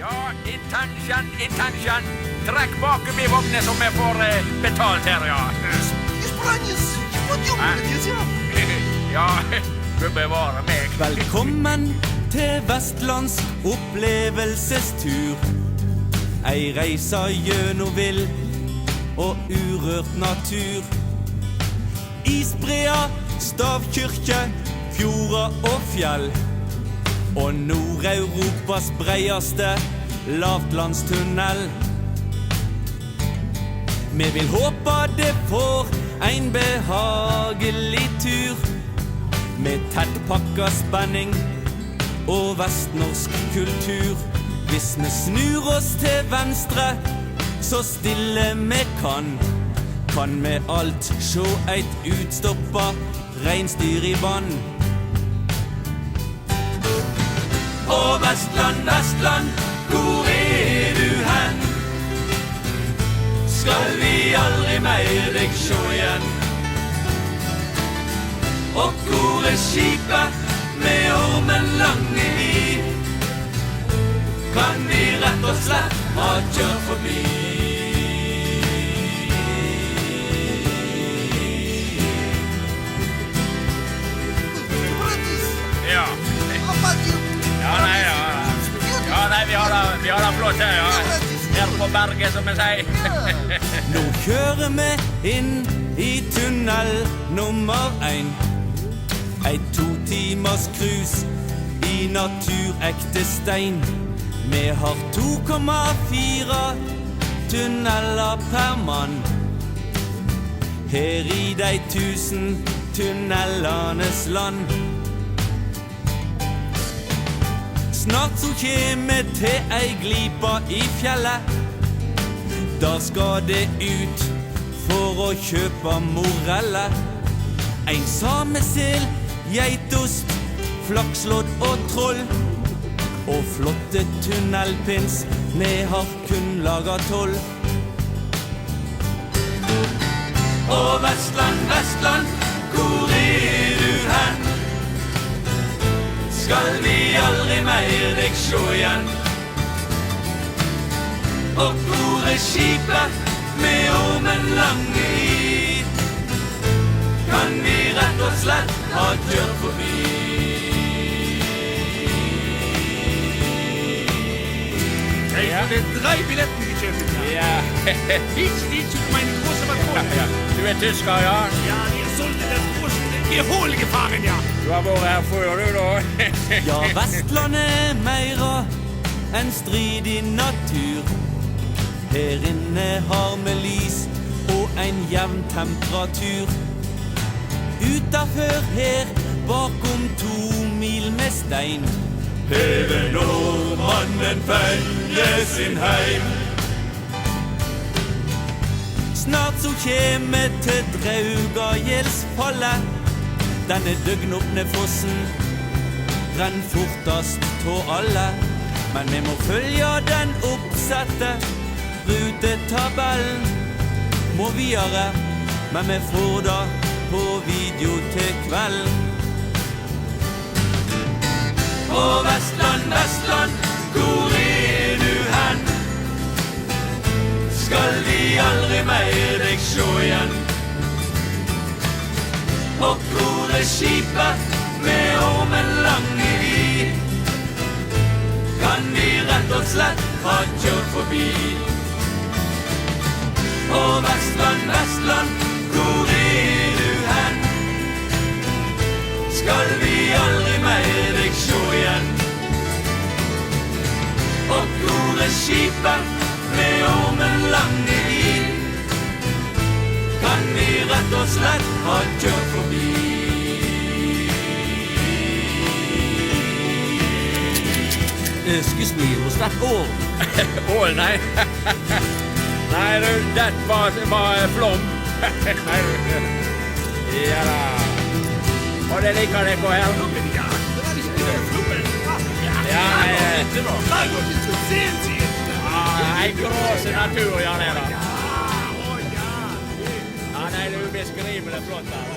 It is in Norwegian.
Ja, intention. Trekk bakom I vognen som jeg får betalt her, ja. Испранец, подъемник нельзя. Ja, du bevarer meg. Velkommen til Vestlands opplevelsestur. Ei reise gjennom vill og urørt natur. Isbrea, stavkyrkje, fjorder og fjell. Og Nord-Europas breieste lavtlandstunnel. Vi vil håpe det får en behagelig tur. Med tettpakka spenning og vestnorsk kultur. Hvis vi snur oss til venstre, så stille vi kan vi alt sjå eit utstoppa reinsdyr I vann. Å Vestland, Vestland, hvor du hen? Skal vi aldri mer deg sjå igjen? Og hvor skipet med ormen lange I? Kan vi rett og slett ha kjørt forbi? Ja. Ja, nei, vi har det flott her, ja. Her på berget, som jeg sier. Nå kjører vi inn I tunnel nummer 1. Ei 2 timers cruise I naturekte stein. Vi har 2,4 tunneler per mann. Her I de 1000 tunnellernes land. Snart så kjem til ei glipa I fjellet. Der skal det ut for å kjøpe morelle. En samesel, geitost, flakslodd og troll. Og flotte tunnelpins, vi har kun laget 12. Å Vestland, Vestland, hvor du hen? Skal vi aldri mer deg sjå igjen? Og hvor skipet med ormen lange I? Kan vi rett og slett ha kjørt forbi? Ich habe 3 Billetten gekauft. Ja. Ich zu meinen großen Balkon. Ja. Du tysker, ja. Ja, ihr solltet das große Gehol gefahren, ja. Du har vært her før, du da. Ja, Vestland meira enn stridig natur. Her inne har vi lys og en jevn temperatur. Utenfor her, bakom 2 mil med stein. Hever nordmannen følge sin heim. Snart så kjem til Draugagjeldsfallet. Denne døgnåpne fossen renn fortast tå alle. Men vi må følge den oppsette rutetabellen. Må videre, men vi får da på video til kvelden. Å Vestland, Vestland, hvor du hen? Skal vi aldri mer deg sjå igjen? Og hvor skipet med ormen lange I? Kan vi rett og slett ha kjørt forbi? Å Vestland, Vestland, hvor du hen? Skal vi aldri mer deg sjå igjen? Og hvor skipet med ormen lange I? Kan vi rett og slett ha kjørt forbi? Excuse me, was that all? Ål, nei. Nei, du, det var flom. Nei, du. Ja da. Og det liker dere her. Ja, det var ikke flubben. Ja, Det var godt til å se en tid. en gråse natur, ja, det da. Ja, Ja, nei, det er ubeskrivelig flott der.